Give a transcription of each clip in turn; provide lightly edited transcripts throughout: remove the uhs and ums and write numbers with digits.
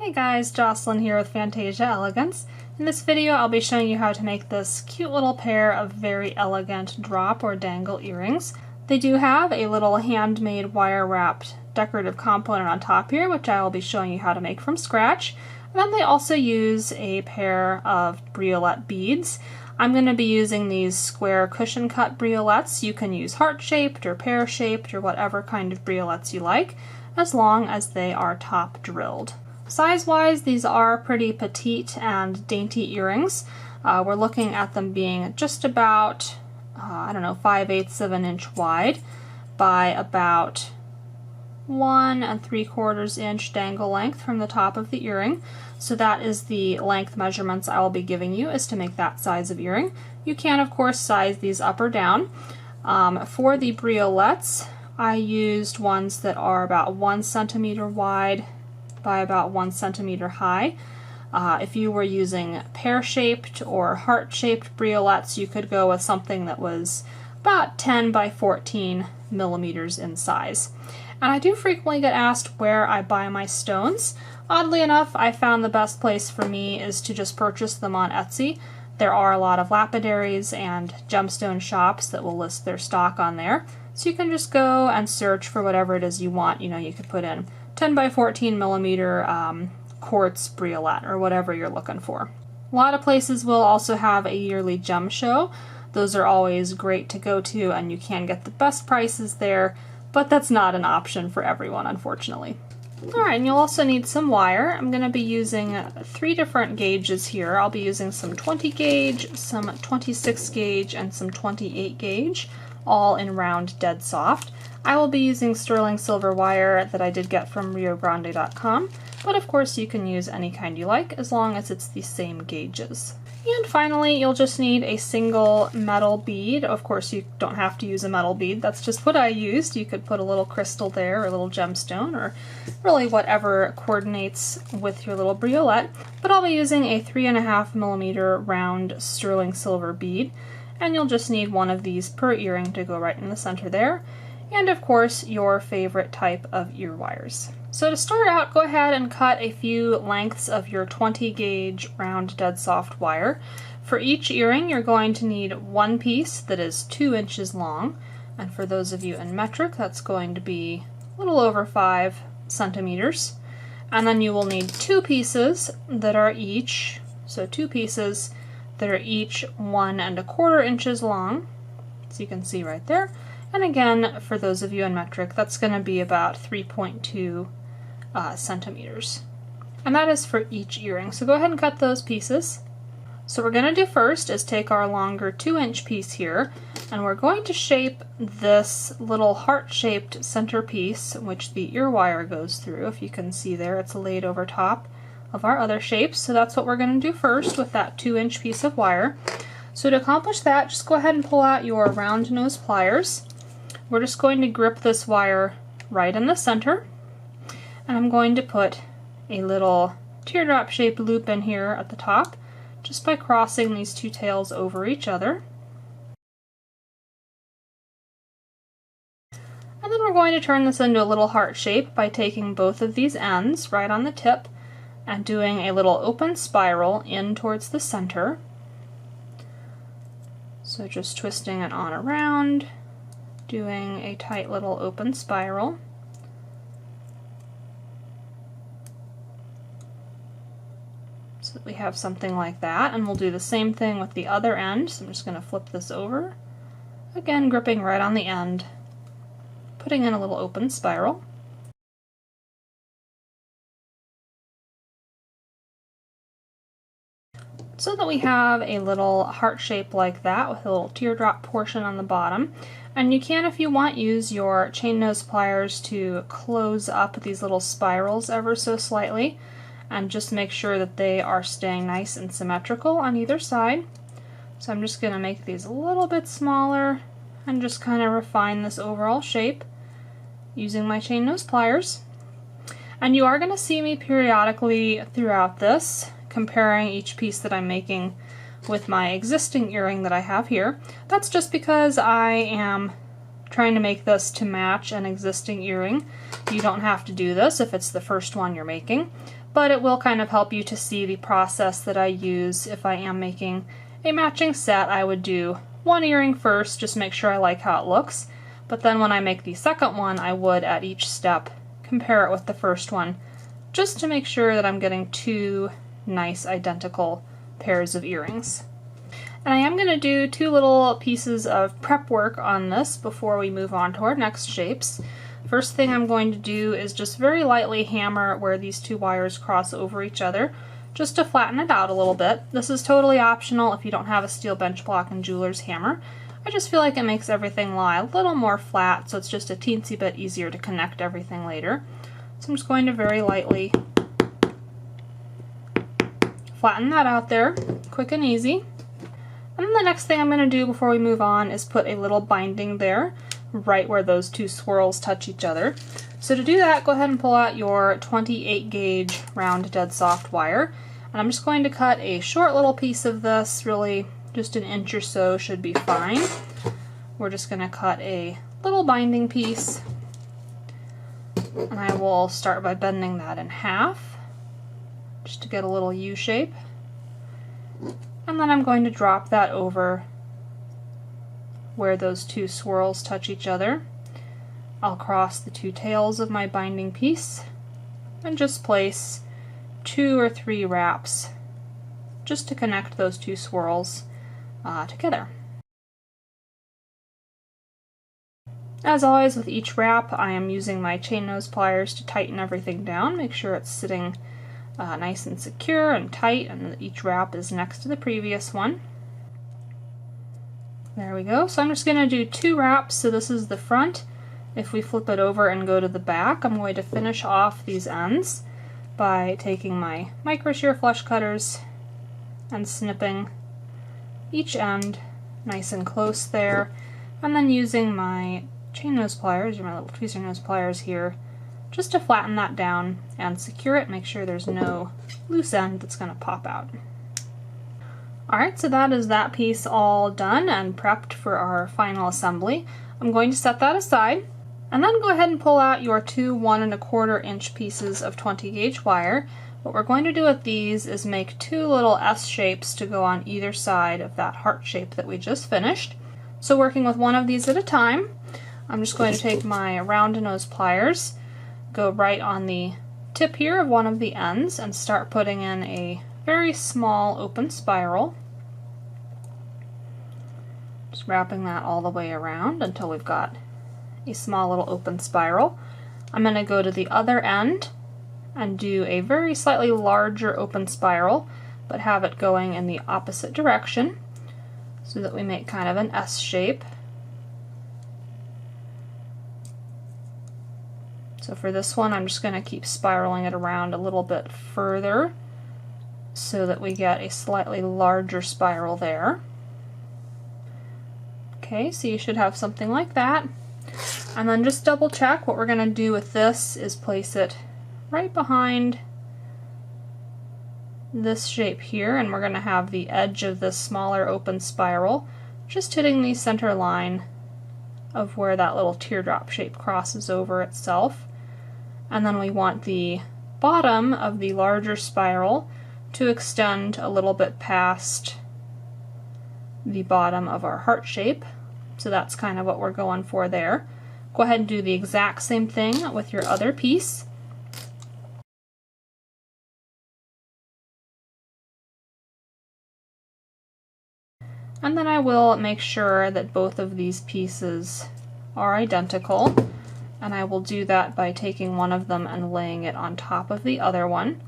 Hey guys, Jocelyn here with Fantasia Elegance. In this video I'll be showing you how to make this cute little pair of very elegant drop or dangle earrings. They do have a little handmade wire wrapped decorative component on top here, which I will be showing you how to make from scratch. And then they also use a pair of briolette beads. I'm going to be using these square cushion cut briolettes. You can use heart-shaped or pear-shaped or whatever kind of briolettes you like, as long as they are top drilled. Size-wise, these are pretty petite and dainty earrings. We're looking at them being just about, 5/8 of an inch wide by about 1 3/4 inch dangle length from the top of the earring. So that is the length measurements I will be giving you, is to make that size of earring. You can, of course, size these up or down. For the briolettes, I used ones that are about 1 centimeter wide by about 1 centimeter high. If you were using pear-shaped or heart-shaped briolettes, you could go with something that was about 10 by 14 millimeters in size. And I do frequently get asked where I buy my stones. Oddly enough, I found the best place for me is to just purchase them on Etsy. There are a lot of lapidaries and gemstone shops that will list their stock on there. So you can just go and search for whatever it is you want. You know, you could put in 10 by 14 millimeter quartz briolette or whatever you're looking for. A lot of places will also have a yearly gem show. Those are always great to go to, and you can get the best prices there, but that's not an option for everyone, unfortunately. Alright, and you'll also need some wire. I'm going to be using 3 different gauges here. I'll be using some 20 gauge, some 26 gauge, and some 28 gauge, all in round dead soft. I will be using sterling silver wire that I did get from riogrande.com, but of course you can use any kind you like as long as it's the same gauges. And finally, you'll just need a single metal bead. Of course, you don't have to use a metal bead. That's just what I used. You could put a little crystal there, or a little gemstone, or really whatever coordinates with your little briolette. But I'll be using a 3.5 millimeter round sterling silver bead, and you'll just need one of these per earring to go right in the center there. And of course, your favorite type of ear wires. So to start out, go ahead and cut a few lengths of your 20 gauge round dead soft wire. For each earring, you're going to need one piece that is 2 inches long, and for those of you in metric, that's going to be a little over 5 centimeters. And then you will need 2 pieces that are each, 2 pieces that are each 1 1/4 inches long, so you can see right there. And again, for those of you in metric, that's going to be about 3.2 centimeters. And that is for each earring. So go ahead and cut those pieces. So what we're going to do first is take our longer 2-inch piece here, and we're going to shape this little heart-shaped centerpiece, which the ear wire goes through. If you can see there, it's laid over top of our other shapes. So that's what we're going to do first with that 2-inch piece of wire. So to accomplish that, just go ahead and pull out your round nose pliers. We're just going to grip this wire right in the center, and I'm going to put a little teardrop shaped loop in here at the top, just by crossing these 2 tails over each other. And then we're going to turn this into a little heart shape by taking both of these ends right on the tip and doing a little open spiral in towards the center. So just twisting it on around, doing a tight little open spiral. So that we have something like that, and we'll do the same thing with the other end. So I'm just going to flip this over, again gripping right on the end, putting in a little open spiral. So that we have a little heart shape like that with a little teardrop portion on the bottom. And you can, if you want, use your chain nose pliers to close up these little spirals ever so slightly, and just make sure that they are staying nice and symmetrical on either side. So I'm just going to make these a little bit smaller and just kind of refine this overall shape using my chain nose pliers. And you are going to see me periodically throughout this comparing each piece that I'm making with my existing earring that I have here. That's just because I am trying to make this to match an existing earring. You don't have to do this if it's the first one you're making, but it will kind of help you to see the process that I use. If I am making a matching set, I would do one earring first, just make sure I like how it looks, but then when I make the second one, I would at each step compare it with the first one, just to make sure that I'm getting two nice identical pairs of earrings. And I am going to do two little pieces of prep work on this before we move on to our next shapes. First thing I'm going to do is just very lightly hammer where these two wires cross over each other, just to flatten it out a little bit. This is totally optional if you don't have a steel bench block and jeweler's hammer. I just feel like it makes everything lie a little more flat, so it's just a teensy bit easier to connect everything later. So I'm just going to very lightly flatten that out there, quick and easy. And then the next thing I'm going to do before we move on is put a little binding there, right where those two swirls touch each other. So to do that, go ahead and pull out your 28 gauge round dead soft wire. And I'm just going to cut a short little piece of this, really just an inch or so should be fine. We're just going to cut a little binding piece. And I will start by bending that in half, just to get a little U shape. And then I'm going to drop that over where those two swirls touch each other. I'll cross the two tails of my binding piece and just place 2 or 3 wraps just to connect those two swirls together. As always with each wrap, I am using my chain nose pliers to tighten everything down, make sure it's sitting nice and secure and tight, and each wrap is next to the previous one. There we go. So I'm just going to do 2 wraps, so this is the front. If we flip it over and go to the back, I'm going to finish off these ends by taking my micro shear flush cutters and snipping each end nice and close there, and then using my chain nose pliers, or my little tweezer nose pliers here, just to flatten that down and secure it, make sure there's no loose end that's going to pop out. Alright, so that is that piece all done and prepped for our final assembly. I'm going to set that aside, and then go ahead and pull out your 2 1 1/4 inch pieces of 20 gauge wire. What we're going to do with these is make 2 little S shapes to go on either side of that heart shape that we just finished. So working with one of these at a time, I'm just going to take my round nose pliers, go right on the tip here of one of the ends, and start putting in a very small open spiral. Just wrapping that all the way around until we've got a small little open spiral. I'm going to go to the other end and do a very slightly larger open spiral, but have it going in the opposite direction so that we make kind of an S shape. So for this one, I'm just going to keep spiraling it around a little bit further so that we get a slightly larger spiral there. Okay, so you should have something like that. And then just double check. What we're going to do with this is place it right behind this shape here, and we're going to have the edge of this smaller open spiral just hitting the center line of where that little teardrop shape crosses over itself. And then we want the bottom of the larger spiral to extend a little bit past the bottom of our heart shape. So that's kind of what we're going for there. Go ahead and do the exact same thing with your other piece. And then I will make sure that both of these pieces are identical, and I will do that by taking one of them and laying it on top of the other one,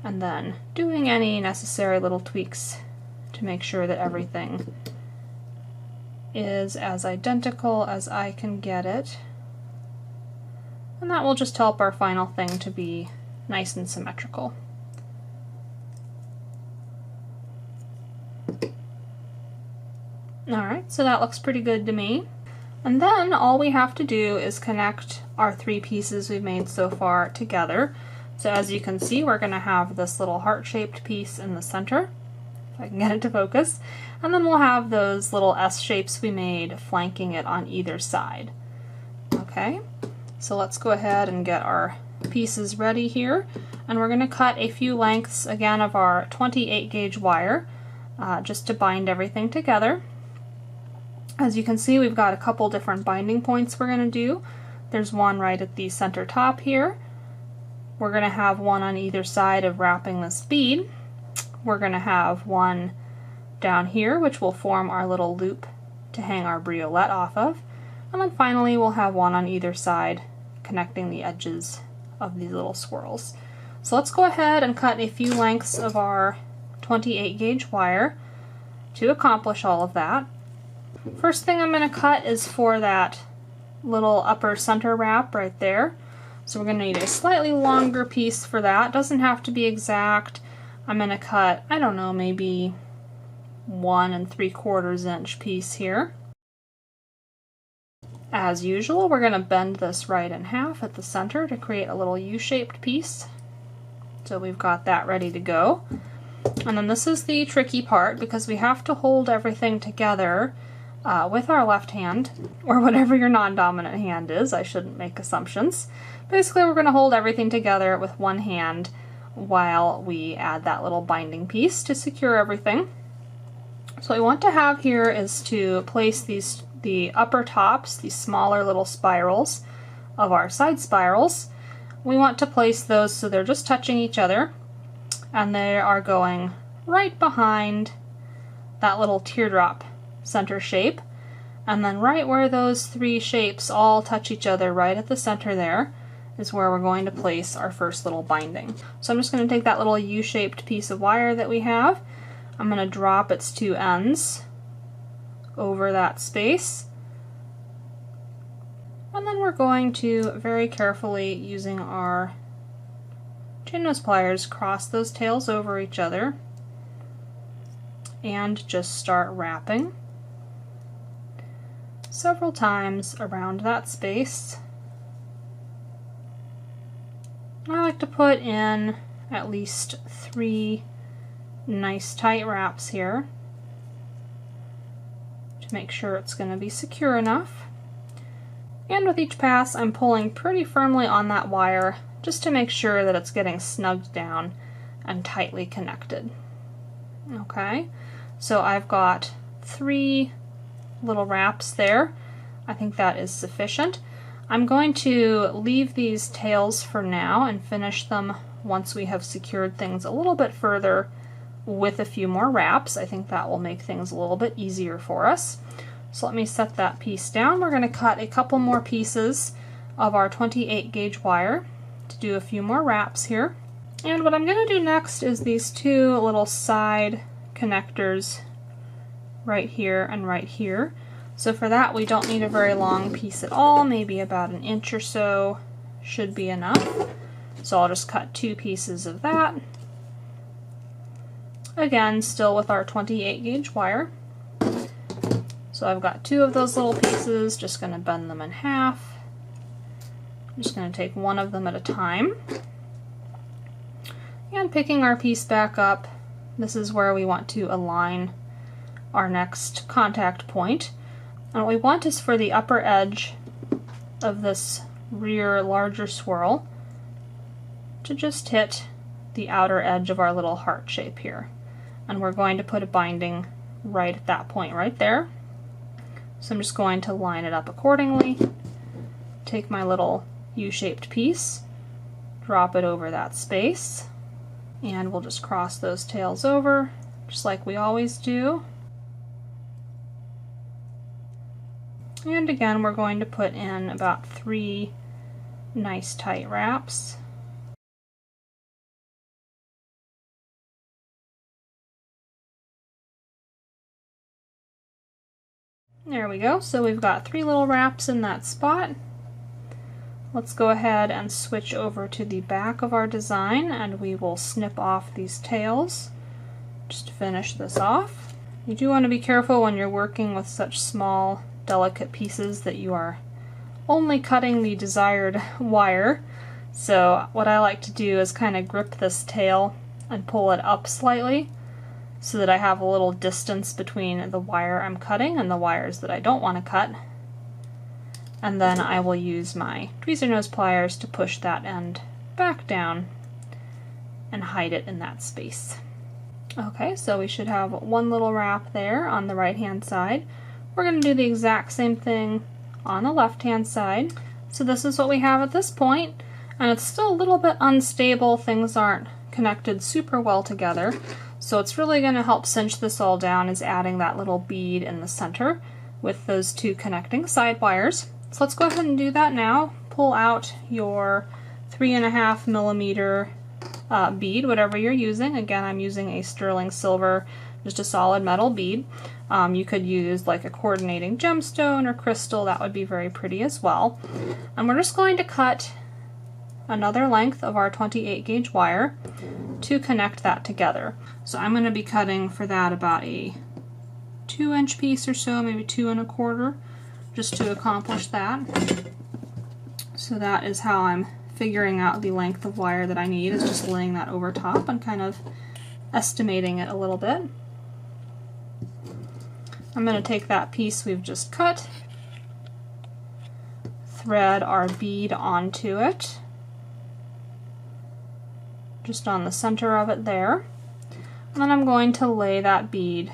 and then doing any necessary little tweaks to make sure that everything is as identical as I can get it. And that will just help our final thing to be nice and symmetrical. Alright, so that looks pretty good to me. And then all we have to do is connect our 3 pieces we've made so far together. So as you can see, we're going to have this little heart-shaped piece in the center, if I can get it to focus, and then we'll have those little S shapes we made flanking it on either side. Okay, so let's go ahead and get our pieces ready here, and we're going to cut a few lengths again of our 28 gauge wire just to bind everything together. As you can see, we've got a couple different binding points we're going to do. There's one right at the center top here. We're going to have one on either side of wrapping this bead. We're going to have one down here, which will form our little loop to hang our briolette off of. And then finally, we'll have one on either side connecting the edges of these little swirls. So let's go ahead and cut a few lengths of our 28 gauge wire to accomplish all of that. First thing I'm going to cut is for that little upper center wrap right there. So we're going to need a slightly longer piece for that. Doesn't have to be exact. I'm going to cut, I don't know, maybe 1 3/4 inch piece here. As usual, we're going to bend this right in half at the center to create a little U-shaped piece. So we've got that ready to go. And then this is the tricky part, because we have to hold everything together with our left hand, or whatever your non-dominant hand is. I shouldn't make assumptions. Basically, we're going to hold everything together with one hand while we add that little binding piece to secure everything. So what we want to have here is to place the upper tops, these smaller little spirals of our side spirals. We want to place those so they're just touching each other, and they are going right behind that little teardrop center shape. And then right where those three shapes all touch each other, right at the center there, is where we're going to place our first little binding. So I'm just going to take that little U-shaped piece of wire that we have. I'm going to drop its two ends over that space. And then we're going to very carefully, using our chain nose pliers, cross those tails over each other and just start wrapping several times around that space. I like to put in at least 3 nice tight wraps here to make sure it's going to be secure enough. And with each pass, I'm pulling pretty firmly on that wire just to make sure that it's getting snugged down and tightly connected. Okay, so I've got 3 little wraps there. I think that is sufficient. I'm going to leave these tails for now and finish them once we have secured things a little bit further with a few more wraps. I think that will make things a little bit easier for us. So let me set that piece down. We're going to cut a couple more pieces of our 28 gauge wire to do a few more wraps here. And what I'm going to do next is these 2 little side connectors right here and right here. So for that, we don't need a very long piece at all, maybe about 1 inch or so should be enough. So I'll just cut 2 pieces of that. Again, still with our 28 gauge wire. So I've got 2 of those little pieces, just going to bend them in half. I'm just going to take one of them at a time. And picking our piece back up, this is where we want to align our next contact point. And what we want is for the upper edge of this rear larger swirl to just hit the outer edge of our little heart shape here. And we're going to put a binding right at that point right there. So I'm just going to line it up accordingly, take my little U-shaped piece, drop it over that space, and we'll just cross those tails over just like we always do. And again, we're going to put in about 3 nice tight wraps. There we go. So we've got 3 little wraps in that spot. Let's go ahead and switch over to the back of our design, and we will snip off these tails just to finish this off. You do want to be careful when you're working with such small, delicate pieces that you are only cutting the desired wire. So what I like to do is kind of grip this tail and pull it up slightly so that I have a little distance between the wire I'm cutting and the wires that I don't want to cut. And then I will use my tweezer nose pliers to push that end back down and hide it in that space. Okay, so we should have one little wrap there on the right hand side. We're going to do the exact same thing on the left hand side. So this is what we have at this point, and it's still a little bit unstable. Things aren't connected super well together. So it's really going to help cinch this all down is adding that little bead in the center with those two connecting side wires. So let's go ahead and do that now. Pull out your 3.5 millimeter bead, whatever you're using. Again, I'm using a sterling silver, just a solid metal bead. You could use like a coordinating gemstone or crystal. That would be very pretty as well. And we're just going to cut another length of our 28 gauge wire to connect that together. So I'm going to be cutting for that about a 2-inch piece or so, maybe 2 1/4, just to accomplish that. So that is how I'm figuring out the length of wire that I need, is just laying that over top and kind of estimating it a little bit. I'm going to take that piece we've just cut, thread our bead onto it, just on the center of it there, and then I'm going to lay that bead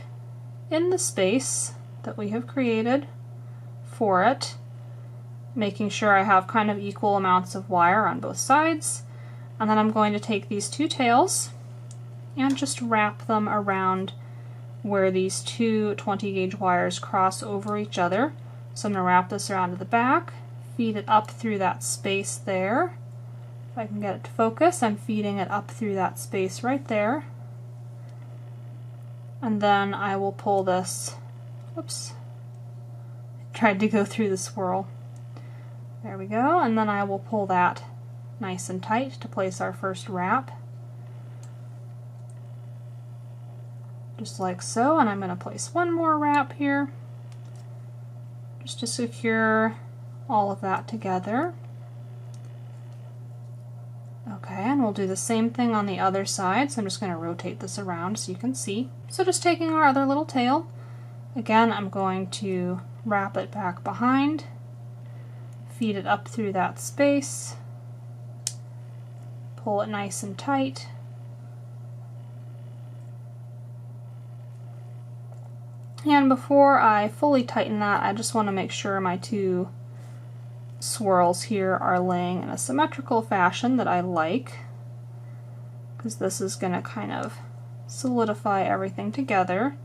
in the space that we have created for it, making sure I have kind of equal amounts of wire on both sides. And then I'm going to take these two tails and just wrap them around where these two 20 gauge wires cross over each other. So I'm going to wrap this around to the back, feed it up through that space there. If I can get it to focus, I'm feeding it up through that space right there. And then I will pull this, whoops, tried to go through the swirl. There we go, and then I will pull that nice and tight to place our first wrap. Just like so, and I'm going to place one more wrap here, just to secure all of that together. Okay, and we'll do the same thing on the other side, so I'm just going to rotate this around so you can see. So just taking our other little tail, again I'm going to wrap it back behind, feed it up through that space, pull it nice and tight, and before I fully tighten that, I just want to make sure my two swirls here are laying in a symmetrical fashion that I like, because this is going to kind of solidify everything together.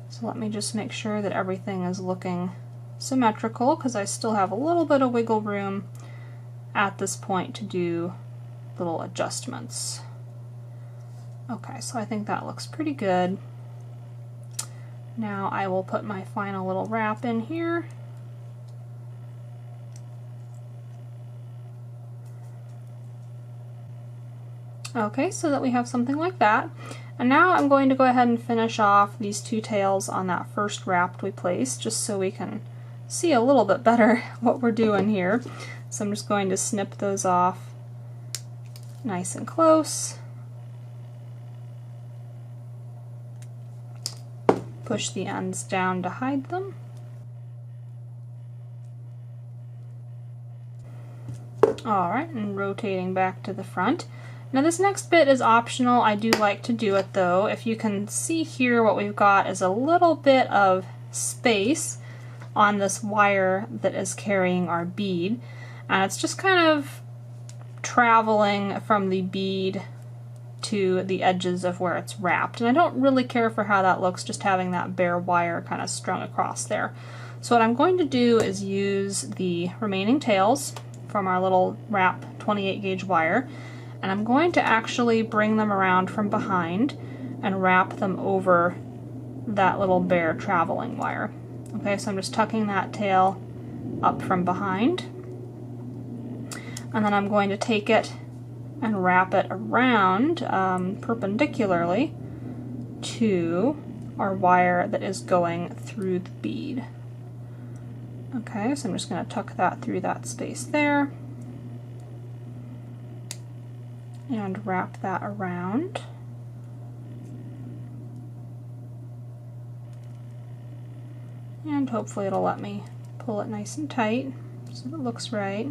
So let me just make sure that everything is looking symmetrical, because I still have a little bit of wiggle room at this point to do little adjustments. Okay, so I think that looks pretty good. Now I will put my final little wrap in here. Okay, so that we have something like that. And now I'm going to go ahead and finish off these two tails on that first wrap we placed, just so we can see a little bit better what we're doing here. So I'm just going to snip those off nice and close. Push the ends down to hide them. Alright, and rotating back to the front. Now this next bit is optional. I do like to do it though. If you can see here, what we've got is a little bit of space on this wire that is carrying our bead, and it's just kind of traveling from the bead to the edges of where it's wrapped, and I don't really care for how that looks, just having that bare wire kind of strung across there. So what I'm going to do is use the remaining tails from our little wrap 28 gauge wire, and I'm going to actually bring them around from behind and wrap them over that little bare traveling wire. Okay, so I'm just tucking that tail up from behind, and then I'm going to take it and wrap it around perpendicularly to our wire that is going through the bead. Okay, so I'm just going to tuck that through that space there and wrap that around. And hopefully it'll let me pull it nice and tight so it looks right.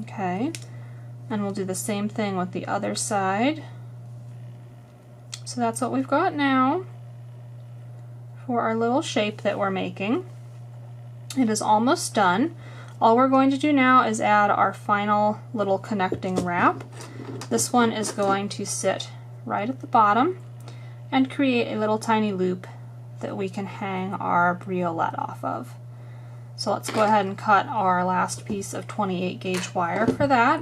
Okay, and we'll do the same thing with the other side. So that's what we've got now for our little shape that we're making. It is almost done. All we're going to do now is add our final little connecting wrap. This one is going to sit right at the bottom and create a little tiny loop that we can hang our briolette off of. So let's go ahead and cut our last piece of 28 gauge wire for that.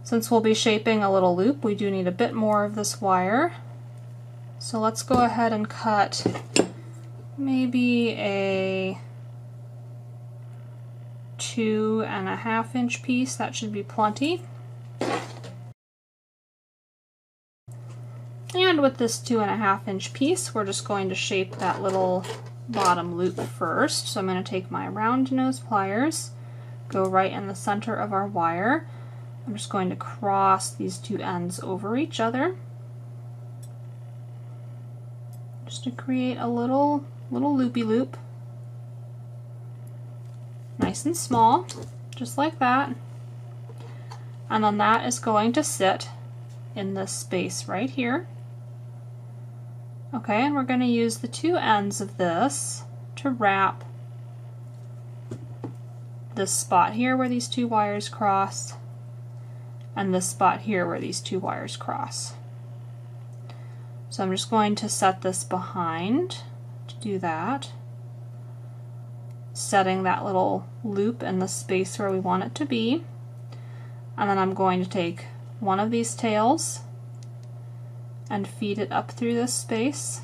Since we'll be shaping a little loop, we do need a bit more of this wire. So let's go ahead and cut maybe a 2.5 inch piece. That should be plenty. And with this 2.5 inch piece, we're just going to shape that little bottom loop first. So I'm going to take my round nose pliers, go right in the center of our wire. I'm just going to cross these two ends over each other, just to create a little loopy loop. Nice and small, just like that. And then that is going to sit in this space right here. Okay, and we're going to use the two ends of this to wrap this spot here where these two wires cross, and this spot here where these two wires cross. So I'm just going to set this behind to do that, setting that little loop in the space where we want it to be. And then I'm going to take one of these tails and feed it up through this space.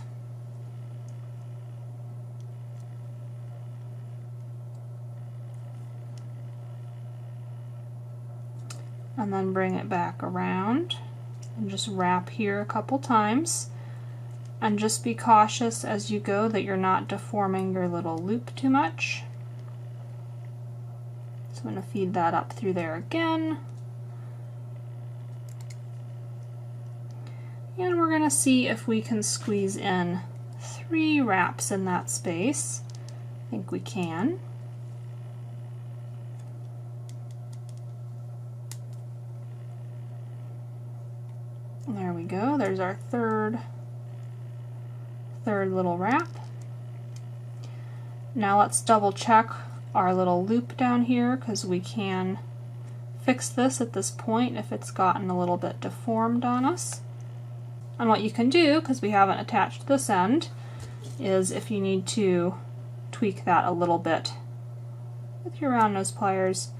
And then bring it back around and just wrap here a couple times. And just be cautious as you go that you're not deforming your little loop too much. So I'm going to feed that up through there again. And we're going to see if we can squeeze in 3 wraps in that space. I think we can. There we go. There's our third little wrap. Now let's double check our little loop down here, because we can fix this at this point if it's gotten a little bit deformed on us. And what you can do, because we haven't attached this end, is if you need to tweak that a little bit with your round nose pliers,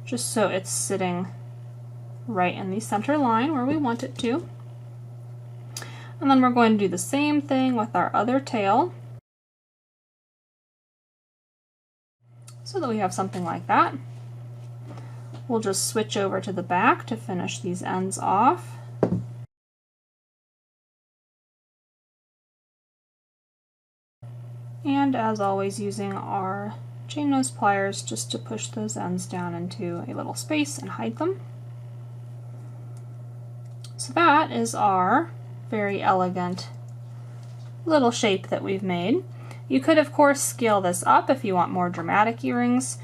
just so it's sitting right in the center line where we want it to. And then we're going to do the same thing with our other tail, so that we have something like that. We'll just switch over to the back to finish these ends off. And as always, using our chain nose pliers just to push those ends down into a little space and hide them. So that is our very elegant little shape that we've made. You could of course scale this up if you want more dramatic earrings.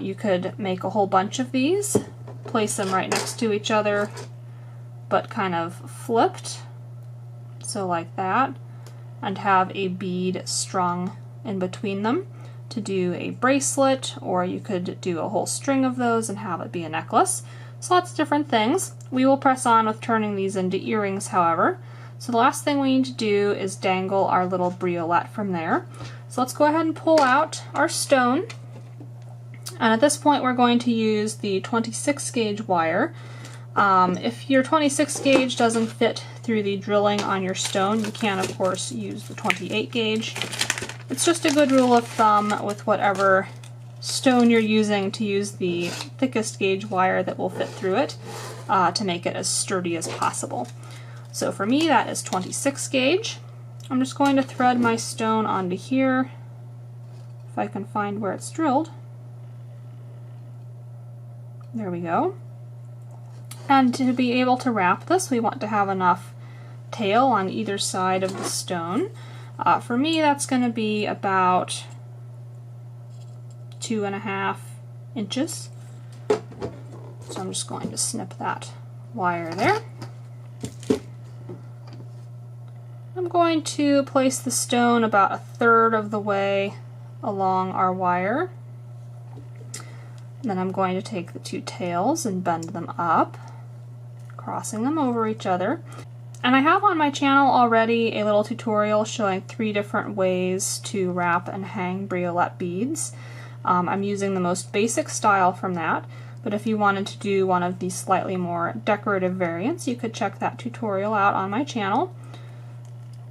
You could make a whole bunch of these, place them right next to each other, but kind of flipped, so like that, and have a bead strung in between them to do a bracelet, or you could do a whole string of those and have it be a necklace. So lots of different things. We will press on with turning these into earrings, however. So the last thing we need to do is dangle our little briolette from there. So let's go ahead and pull out our stone. And at this point we're going to use the 26 gauge wire. If your 26 gauge doesn't fit through the drilling on your stone, you can of course use the 28 gauge. It's just a good rule of thumb with whatever stone you're using to use the thickest gauge wire that will fit through it to make it as sturdy as possible. So for me that is 26 gauge. I'm just going to thread my stone onto here, if I can find where it's drilled. There we go. And to be able to wrap this, we want to have enough tail on either side of the stone. For me, that's going to be about 2.5 inches. So I'm just going to snip that wire there. I'm going to place the stone about 1/3 of the way along our wire. Then I'm going to take the two tails and bend them up, crossing them over each other. And I have on my channel already a little tutorial showing 3 different ways to wrap and hang briolette beads. I'm using the most basic style from that, but if you wanted to do one of these slightly more decorative variants, you could check that tutorial out on my channel.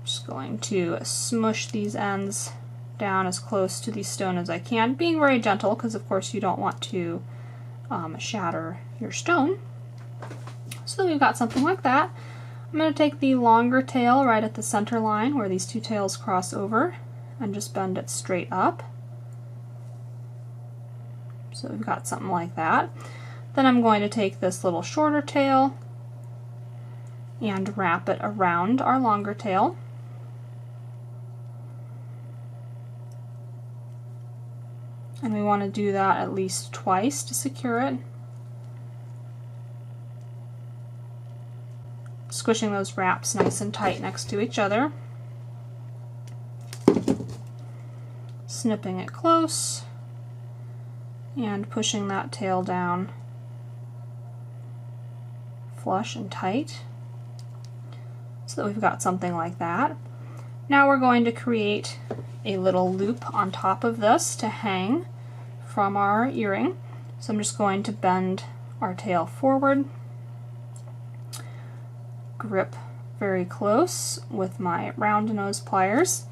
Just going to smush these ends down as close to the stone as I can, being very gentle because of course you don't want to shatter your stone. So we've got something like that. I'm going to take the longer tail right at the center line where these two tails cross over and just bend it straight up. So we've got something like that. Then I'm going to take this little shorter tail and wrap it around our longer tail. And we want to do that at least twice to secure it. Squishing those wraps nice and tight next to each other. Snipping it close and pushing that tail down flush and tight so that we've got something like that. Now we're going to create a little loop on top of this to hang from our earring. So I'm just going to bend our tail forward, grip very close with my round nose pliers,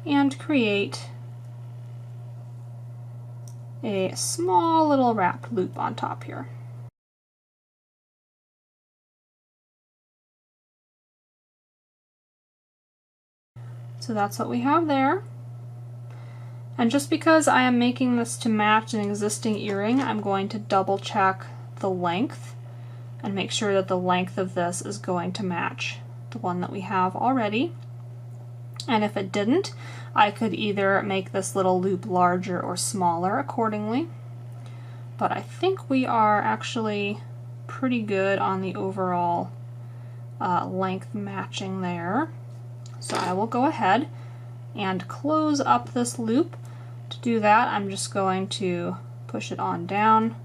and create a small little wrap loop on top here. So that's what we have there. And just because I am making this to match an existing earring, I'm going to double check the length and make sure that the length of this is going to match the one that we have already. And if it didn't, I could either make this little loop larger or smaller accordingly. But I think we are actually pretty good on the overall length matching there. So I will go ahead and close up this loop. To do that, I'm just going to push it on down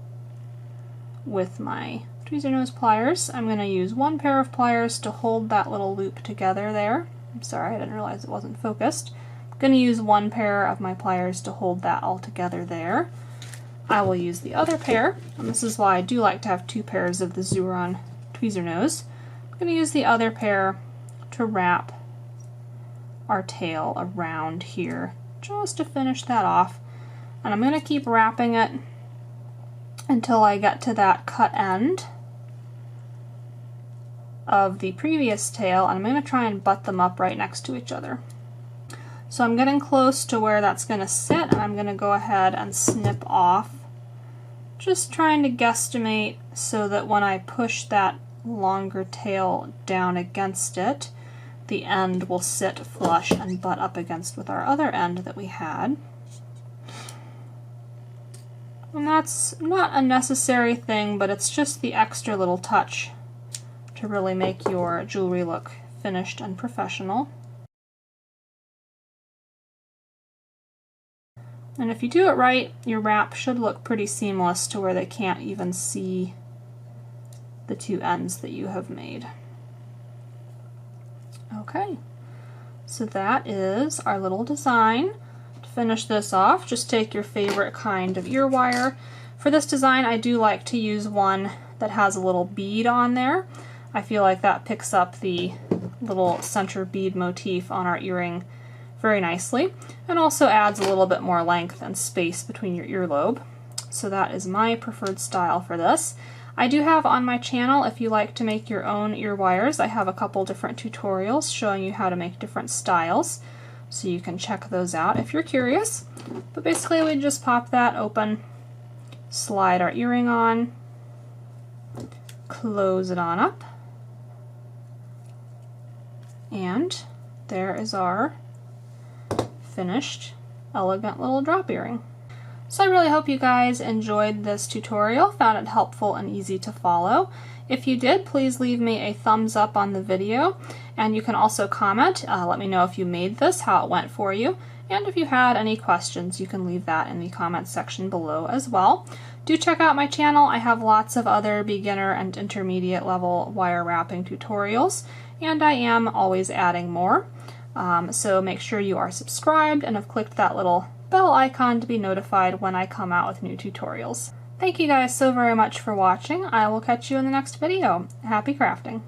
with my tweezer nose pliers. I'm going to use one pair of pliers to hold that little loop together there. I'm sorry, I didn't realize it wasn't focused. I'm going to use one pair of my pliers to hold that all together there. I will use the other pair, and this is why I do like to have 2 pairs of the Zuron tweezer nose. I'm going to use the other pair to wrap our tail around here just to finish that off. And I'm going to keep wrapping it until I get to that cut end of the previous tail, and I'm going to try and butt them up right next to each other. So I'm getting close to where that's going to sit, and I'm going to go ahead and snip off, just trying to guesstimate so that when I push that longer tail down against it, the end will sit flush and butt up against with our other end that we had. And that's not a necessary thing, but it's just the extra little touch to really make your jewelry look finished and professional. And if you do it right, your wrap should look pretty seamless to where they can't even see the 2 ends that you have made. Okay, so that is our little design. To finish this off, just take your favorite kind of ear wire. For this design, I do like to use one that has a little bead on there. I feel like that picks up the little center bead motif on our earring very nicely, and also adds a little bit more length and space between your earlobe. So that is my preferred style for this. I do have on my channel, if you like to make your own ear wires, I have a couple different tutorials showing you how to make different styles, so you can check those out if you're curious. But basically we just pop that open, slide our earring on, close it on up, and there is our finished elegant little drop earring. So I really hope you guys enjoyed this tutorial, found it helpful and easy to follow. If you did, please leave me a thumbs up on the video, and you can also comment. Let me know if you made this, how it went for you, and if you had any questions, you can leave that in the comments section below as well. Do check out my channel. I have lots of other beginner and intermediate level wire wrapping tutorials, and I am always adding more. So make sure you are subscribed and have clicked that little bell icon to be notified when I come out with new tutorials. Thank you guys so very much for watching. I will catch you in the next video. Happy crafting!